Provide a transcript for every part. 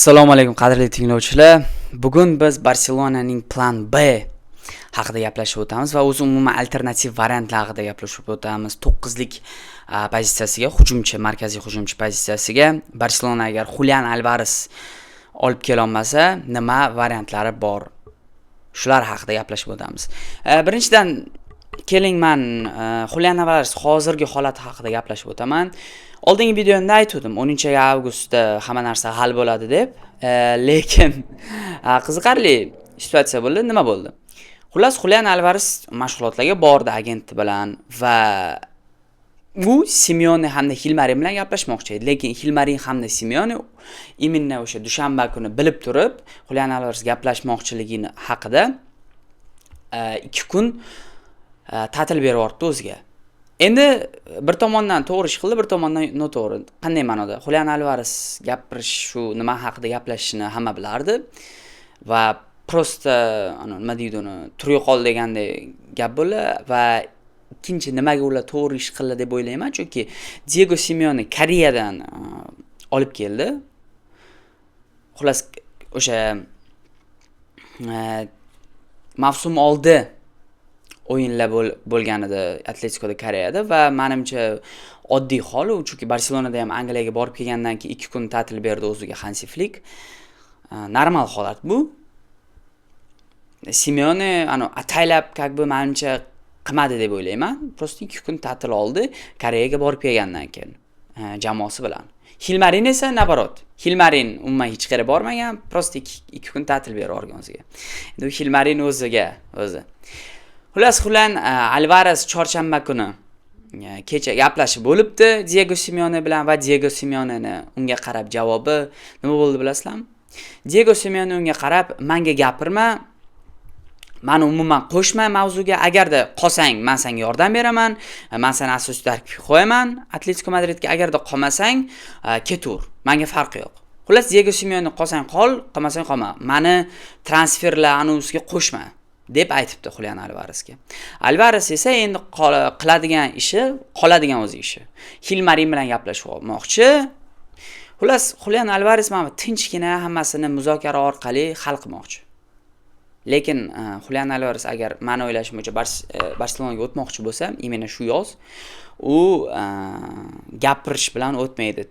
Assalomu alaykum qadrli tinglovchilar. Bugun biz Barselonaning plan B haqida gaplashib o'tamiz va o'z umuman alternativ variantlar haqida gaplashib o'tamiz. 9lik pozitsiyasiga, hujumchi, markaziy hujumchi pozitsiyasiga Barselona agar Julian Alvares olib kela olmasa, nima variantlari bor? Shular haqida gaplashib o'tamiz. Birinchidan keling men Julian Alvares hozirgi holati haqida gaplashib o'taman. Oldingi videomda aytdim, 10-avgustda hamma narsa hal bo'ladi deb, lekin qiziqarli situatsiya bo'ldi. Nima bo'ldi? Xullas, Julian Alvares mashg'ulotlarga bordi agenti bilan va u Simeone hamda Hilmari bilan gaplashmoqchi edi, lekin Hilmari hamda Simeone imенно o'sha dushanba kuni bilib turib, Julian Alvares gaplashmoqchiligini haqida 2 kun ta'til berib yubordi o'ziga. Endi bir tomondan to'g'ri ish qildi, bir tomondan noto'g'ri. Qanday ma'noda? Julian Alvares gapirish shu nima haqida gaplashishini hamma bilardi va prosta nima deydi uni, turib qol deganday gap bo'ldi va ikkinchi nimaga ular to'g'ri ish qildi deb o'ylayman, chunki Diego Simeone Koreyadan olib keldi. Xullas, o'sha mavsum oldi o'yinlar bo'lgan edi Atleticoda Koreyada va menimcha oddiy hol u, chunki Barselonada ham Angliyaga borib kelgandan keyin 2 kun ta'til berdi o'ziga Hansi Flick. Normal holat bu. Simeone ataylab как бы menimcha qilmadi deb o'ylayman. Prosta 2 kun ta'til oldi Koreyaga borib kelgandan keyin jamoasi bilan. Hilmarin esa nabarot. Hilmarin umuman hech qayerga bormagan, prosta 2 kun ta'til berib yuborgan o'ziga. Endi Hilmarin o'zi. Xullas, Julian Alvares chorshanba kuni kecha gaplashib bo'libdi Diego Simeone bilan va Diego Simeone'ni unga qarab javobi nima bo'ldi bilasizlarmi? Diego Simeone unga qarab, menga gapirma, meni umuman qo'shma mavzuga, agarda qolsang men senga yordam beraman, men seni asosiy tarkibga qo'yaman, Atletico Madridga agarda qolmasang ketur, menga farqi yo'q. Xullas, Diego Simeone qolsang qol, qolmasang qolma, meni transferlar anusiga qo'shma deb aytibdi Julian Alvaresga. Alvares esa endi qoladigan o'z ishi. Hilmari bilan gaplashmoqchi. Xullas, Julian Alvares mana tinchgina hammasini muzokara orqali hal qilmoqchi. Lekin Julian Alvares agar meni o'ylashim bo'yicha Barselonaga o'tmoqchi bo'lsa, imенно shu yoz u gapirish bilan o'tmaydi.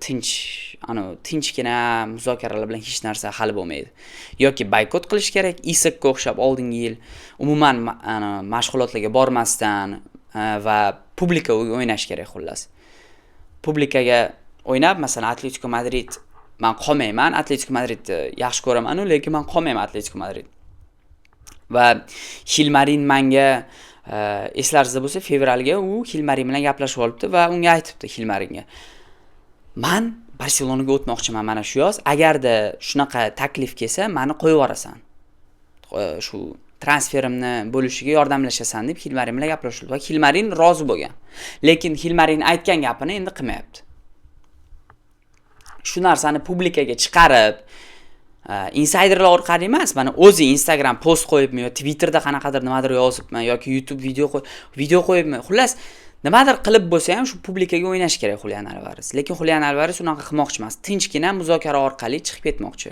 Tinchgina muzokaralar bilan hech narsa hal bo'lmaydi. Yoki boykot qilish kerak, Isakka o'xshab oldingi yil umuman mashg'ulotlarga bormasdan va publikaga o'ynash kerak xullas. Publikaga o'ynab, masalan, Atletico Madrid, men qolmayman, Atletico Madridni yaxshi ko'raman, lekin men qolmayman Atletico Madrid. Va Hilmarin menga eslaringizda bo'lsa, fevralga u Hilmarin bilan gaplashib olibdi va unga aytibdi Hilmaringa: "Men Barselonaga o'tmoqchiman mana shu yoz. Agarda shunaqa taklif kelsa, meni qo'yib yuborasan. Shu transferimni bo'lishiga yordamlashasan" deb Hilmarin bilan gaplashdi va Hilmarin rozi bo'lgan. Lekin Hilmarin aytgan gapini endi qilmayapti. Shu narsani publikaga chiqarib, insiderlar orqali emas, mana o'zi Instagram post qo'yibmi yoki Twitterda qanaqadir nimadir yozibmi yoki YouTube video qo'yibmi, xullas nimadir qilib bo'lsa ham shu publikaga o'ynash kerak Julian Alvares. Lekin Julian Alvares unaqa qilmoqchi emas. Tinchgina muzokara orqali chiqib ketmoqchi.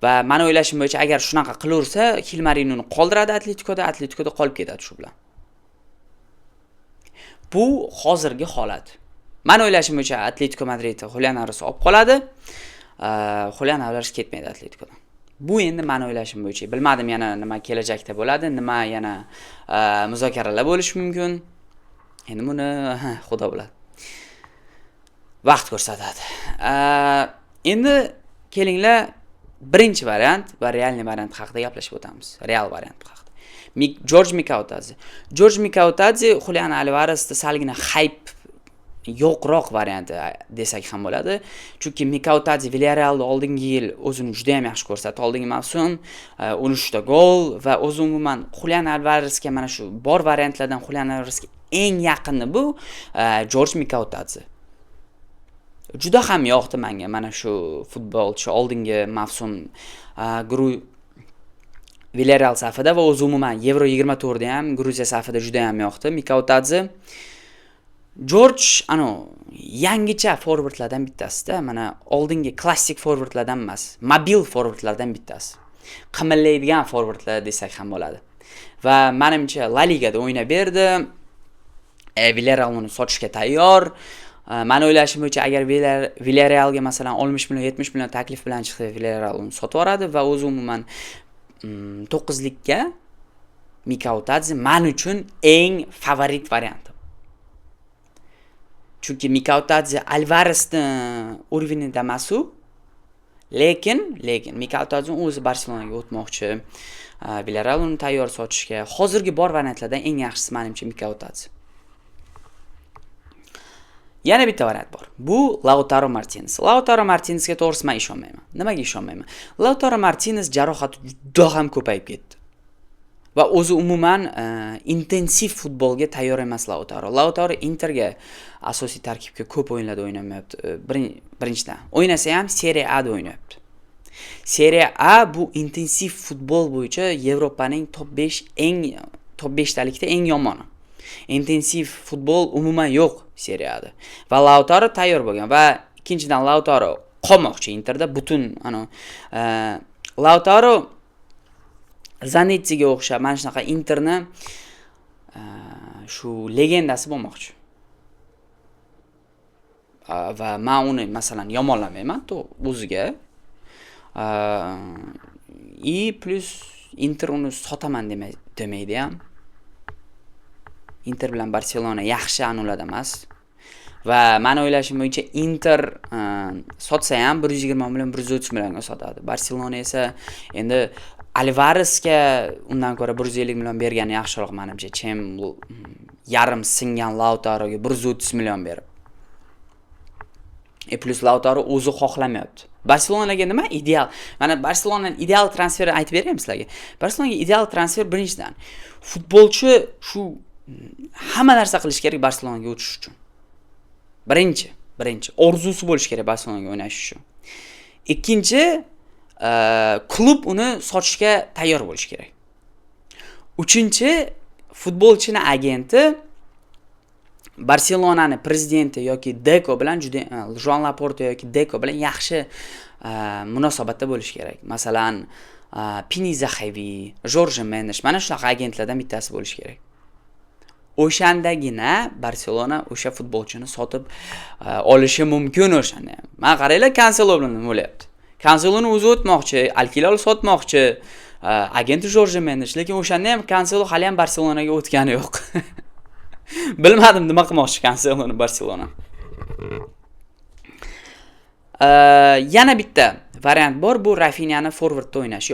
Va meni o'ylashim bo'yicha agar shunaqa qilaversa, Hilmarin uni qoldiradi Atleticoda qolib ketadi shu bilan. Bu hozirgi holat. Meni o'ylashim bo'yicha Atletico Madrid Julian Alvares olib qoladi. Julian Alvares ketmaydi Atleticodan. Bu endi meni o'ylashim bo'yicha. Bilmadim yana nima kelajakda bo'ladi, nima yana muzokaralar bo'lishi mumkin. Endi buni Xudo biladi. Vaqt ko'rsatadi. Endi kelinglar birinchi variant va realniy variant haqida gaplashib o'tamiz. Real variant haqida. Jorge Mikautadze Julian Alvaresda salgina hype yo'qroq varianti desak ham bo'ladi. Chunki Mikautadze Villarrealda oldingi yil o'zini juda ham yaxshi ko'rsatdi. Oldingi mavsum 13 ta gol va o'zi umuman Julian Alvaresga mana shu bor variantlardan Julian Alvaresga eng yaqini bu Jorge Mikautadze. Juda ham yoqdi menga mana shu futbolchi oldingi mavsum Villarreal safida va o'zi umuman Euro 24 da ham Gruziya safida juda ham yoqdi Mikautadze. Jorj yangicha forvardlardan bittasida, mana oldingi klassik forvardlardan emas, mobil forvardlardan bittasi. Qimillaydigan forvardlar desak ham bo'ladi. Va menimcha La Ligada o'ynab berdi. Villarreal uni sotishga tayyor. Men o'ylashim bo'yicha agar Villarrealga masalan 60 million, 70 million taklif bilan chiqsa, Villarreal uni sotib yuboradi va o'zi umuman 9likka Mikautadze men uchun eng favorit variantim. Chunki Mikautadze Alvaresni уровенida emas-u, lekin Mikautadze o'zi Barselonaga o'tmoqchi. Villarreal uni tayyor sotishga. Hozirgi bor variantlardan eng yaxshisi menimcha Mikautadze. Yana bitta variant bor. Bu Lautaro Martinez. Lautaro Martinezga to'g'risi men ishonmayman. Nimaga ishonmayman? Lautaro Martinez jarohati juda ham ko'payib ketdi. Va o'zi umuman intensiv futbolga tayyor emas Lautaro. Lautaro Interga asosiy tarkibga ko'p o'yinlarda o'ynamayapti. Birinchidan, o'ynasa ham Serie A da o'ynayapti. Serie A bu intensiv futbol bo'yicha Yevropaning top 5 talikda eng yomoni. Intensiv futbol umuman yo'q Serie A'da. Va Lautaro tayyor bo'lgan va ikkinchidan Lautaro qolmoqchi Interda butun Lautaro Zanettiga o'xshab mana shunaqa Interni shu legendasi bo'lmoqchi. Va men uni masalan yomonlamayman o'ziga. Plus Inter uni sotaman demaydi ham. Inter bilan Barselona yaxshi anulada emas. Va men o'ylashim bo'yicha Inter sotsa ham 120 million, 130 millionga sotadi. Barselona esa endi Alvaresga undan ko'ra 150 million bergani yaxshiroq menimcha, chem yarim singan Lautaroga 130 million berib. Plus Lautaro o'zi xohlamayapti. Barselonaga nima ideal? Mana Barselonaning ideal transferi aytib beraymi sizlarga? Barselonaga ideal transfer birinchidan futbolchi shu hamma narsa qilish kerak Barselonaga o'tish uchun. Birinchi orzusi bo'lish kerak Barselonaga o'ynash uchun. Ikkinchi, klub uni sotishga tayyor bo'lish kerak. Uchinchi, futbolchini agenti Barselonani prezidenti yoki Deco bilan Joan Laporta yoki Deco bilan yaxshi munosabatda bo'lish kerak. Masalan, Pini Zahavi, Jorge Mendes, mana shunaqa agentlardan bittasi bo'lish kerak. O'shandagina Barselona o'sha futbolchini sotib olishi mumkin o'shanda. Men qaranglar, Cancelo bilan nima bo'lyapti? Cancelo'ni o'zi o'tmoqchi, Al-Hilal sotmoqchi, agenti Jorge Mendes, lekin o'shanda ham Cancelo hali ham Barselonaga o'tgani yo'q. Bilmadim nima qilmoqchi Cancelo'ni Barselona. Yana bitta variant bor, bu Rafinhani forvardda o'ynash.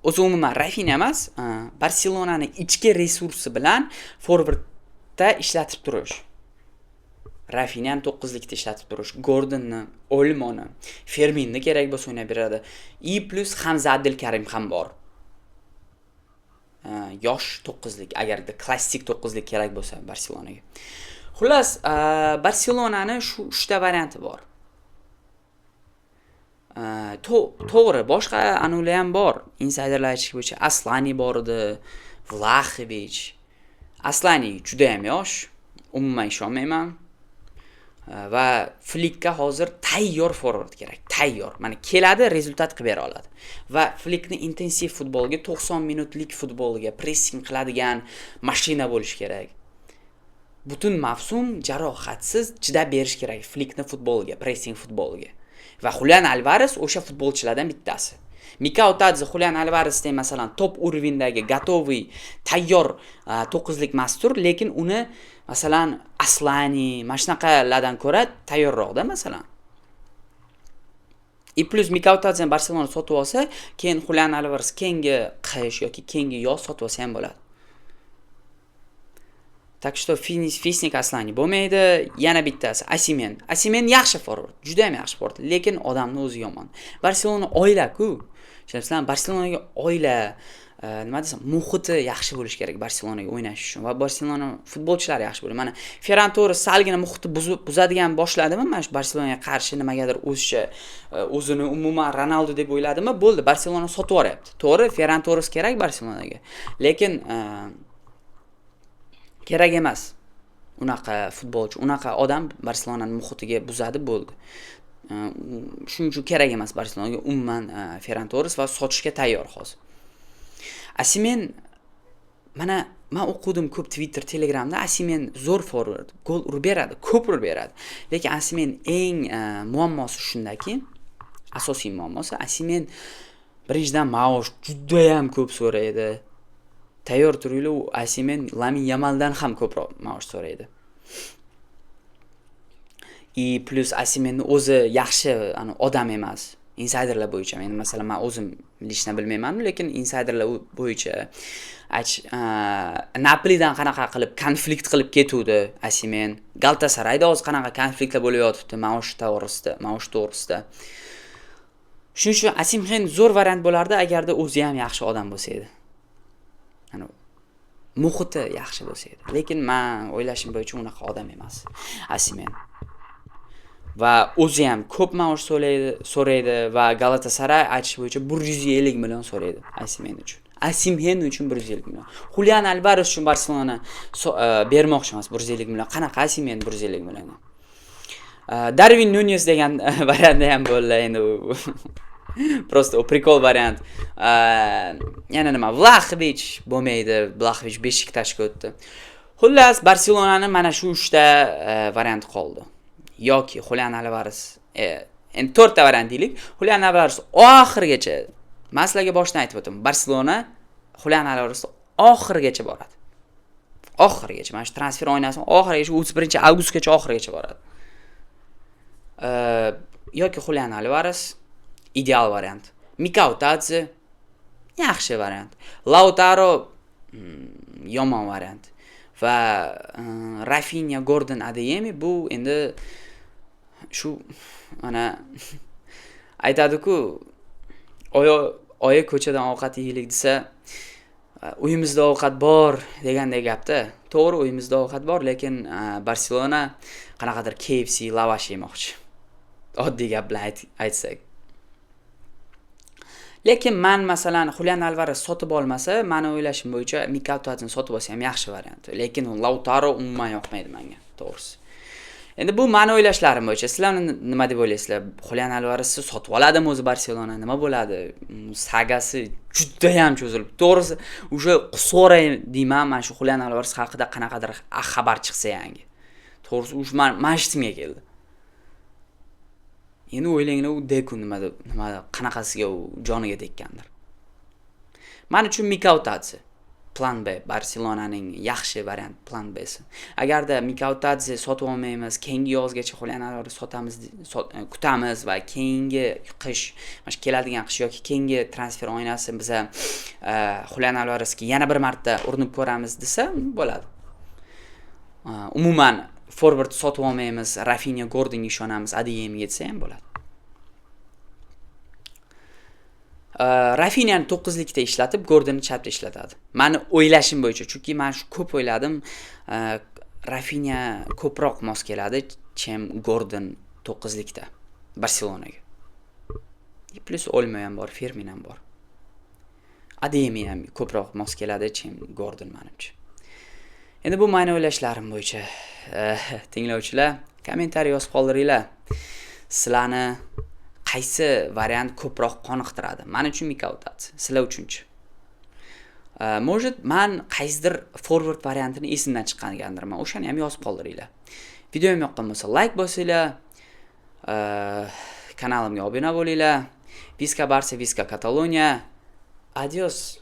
O'zi umuman Rafinha emas, Barselonaning ichki resursi bilan forvardda ishlatib turish. Rafinhani 9likda ishlatib turish, Gordonni, Olmoni, Ferminni kerak bo'lsa o'ynab beradi. Plus Hamza Abdelkarim ham bor. Yosh 9lik, agarda klassik 9lik kerak bo'lsa Barselonaga. Xullas, Barselonani shu 3 ta varianti bor. To'g'ri, boshqa anular ham bor. Insiderlar aytishicha bo'yicha Aslani bor edi, Vlahovic. Aslani juda ham yosh, umuman ishonmayman. Va Flickga hozir tayyor forvard kerak. Tayyor. Mana keladi, rezultat qilib bera oladi. Va Flickni intensiv futbolga, 90 minutlik futbolga pressing qiladigan mashina bo'lish kerak. Butun mavsum jarohatsiz chidab berish kerak Flickni futbolga, pressing futbolga. Va Julian Alvares o'sha futbolchilardan bittasi. Mikautadze Julian Alvaresdek masalan top уровеньdagi gotoviy, tayyor 9lik mastur, lekin uni masalan Aslani, mana shunaqalardan ko'ra tayyorroqda masalan. Plus Mikautadze Barselona sotib olsa, keyin Julian Alvares keyingi qish yoki keyingi yoz sotib olsa ham bo'ladi. Так что Fisnik Aslani bo'lmaydi. Yana bittasi Osimhen. Osimhen yaxshi forvard, juda ham yaxshi forvard, lekin odamning o'zi yomon. Barselona oila-ku. Tushunasizlarmi? Barselonaga oila, nima desam, muhiti yaxshi bo'lish kerak Barselonaga o'ynash uchun va Barselona futbolchilari yaxshi bo'ladi. Mana Ferran Torres salgina muhitni buzadigan boshladimi? Mana shu Barselonaga qarshi nimagadir o'zini umuman Ronaldo deb o'yladimi? Bo'ldi, Barselona sotib yuboryapti. To'g'ri, Ferran Torres kerak Barselonaga. Lekin kerak emas. Unaqa futbolchi, unaqa odam Barselonaning muhitiga buzadi bo'ldi. Shuning uchun kerak emas Barselonaga umuman Ferran Torres va sotishga tayyor hozir. Osimhen mana men o'qidim ko'p Twitter, Telegramda Osimhen zo'r forvard, gol urib beradi, ko'p urib beradi. Lekin Osimhen eng muammosi shundaki, asosiy muammosi Osimhen birinchidan maosh juda ham ko'p so'raydi. Tayyor turinglar, Osimhen Lamin Yamaldan ham ko'proq maosh so'raydi. Plus Osimhenning o'zi yaxshi odam emas. Insiderlar bo'yicha, men masalan men o'zim lishni bilmayman, lekin insiderlar bo'yicha Napolidan qanaqa qilib konflikt qilib ketuvdi Osimhen. Galatasarayda hozir qanaqa konfliktlar bo'layotibdi maosh to'g'risida. Shuning uchun Osimhen zo'r variant bo'lardi agarda o'zi ham yaxshi odam bo'lsa edi. Muhiti yaxshi bo'lsa edi. Lekin men o'ylashim bo'yicha unaqa odam emas Osimhen. Va o'zi ham ko'p maosh so'raydi va Galatasaray aytish bo'yicha 150 million so'raydi Osimhen uchun. Osimhen uchun 150 million. Julian Alvarez uchun Barselona bermoqchi emas 150 million. Qanaqa Osimhen 150 million? Darwin Núñez degan variantda ham bo'ldi endi u. Просто prikol variant. Yana nima? Vlahovic bo'lmaydi. Vlahovic Beshiktoshga o'tdi. Xullas Barselonaning mana shu 3 ta variant qoldi. Yoki Julian Alvarez, endi 4 ta variant deylik. Julian Alvarez oxirigacha, men sizlarga boshdan aytib o'taman. Barselona Julian Alvarez oxirigacha boradi. Oxirigacha, mana shu transfer oynasini oxirigacha 31-avgustgacha oxirigacha boradi. Yoki Julian Alvarez ideal variant. Mikautadze yaxshi variant. Lautaro yomon variant. Va Rafinha, Gordon, Adeyemi bu endi shu mana aytadi-ku, oyi ko'chadan ovqat yeylik desa, uyimizda ovqat bor degandek gapda. To'g'ri, uyimizda ovqat bor, lekin Barselona qanaqadir KFC lavash yemoqchi. Oddiy gap bilan aytsak. Lekin men masalan Julian Alvarez sotib olmasa, meni o'ylashim bo'yicha Mikautadzni sotib olsa ham yaxshi variant. Lekin Lautaro umuman yoqmaydi menga, to'g'risi. Endi bu meni o'ylashlarim bo'yicha. Sizlar nima deb o'ylaysizlar? Julian Alvarezni sotib oladimi o'zi Barselona? Nima bo'ladi? Sagasi juda ham cho'zilib. To'g'risi, o'sha qusora deyman, men shu Julian Alvarez haqida qanaqadir xabar chiqsa yangi. To'g'risi, o'sha men eshitmga keldi. Endi o'ylanglar, u Deku nima qanaqasiga u joniga tekkandir. Men uchun Mikautadze plan B, Barselonaning yaxshi variant plan B'si. Agarda Mikautadze sotib olmaymiz, keyingi yozgacha Julian Alvarez kutamiz va keyingi qish, mana keladigan qish yoki keyingi transfer oynasi biza Julian Alvarezga yana bir marta urinib ko'ramiz desa, bo'ladi. Umuman forward sotib olmaymiz, Rafinha, Gordonga ishonamiz, Adeyemi yetsa ham bo'ladi. Rafinhani 9-likda ishlatib, Gordonni chapda ishlatadi. Meni o'ylashim bo'yicha, chunki men shu ko'p o'yladim, Rafinha ko'proq mos keladi, chem Gordon 9-likda Barselonaga. Plus Olmo ham bor, Firmino ham bor. Adeyemi ham ko'proq mos keladi, chem Gordon menimcha. Endi bu meni o'ylashlarim bo'yicha. Tinglovchilar, kommentariy yozib qoldiringlar. Sizlarni qaysi variant ko'proq qoniqtiradi? Men uchun Mikautadze, sizlar uchunchi. Может, men qaysidir forward variantini esimdan chiqqangandirman. O'shani ham yozib qoldiringlar. Videom yoqqan bo'lsa, like bosinglar. Kanalimga obuna bo'linglar. Viska Barça, Viska Kataloniya. Adios.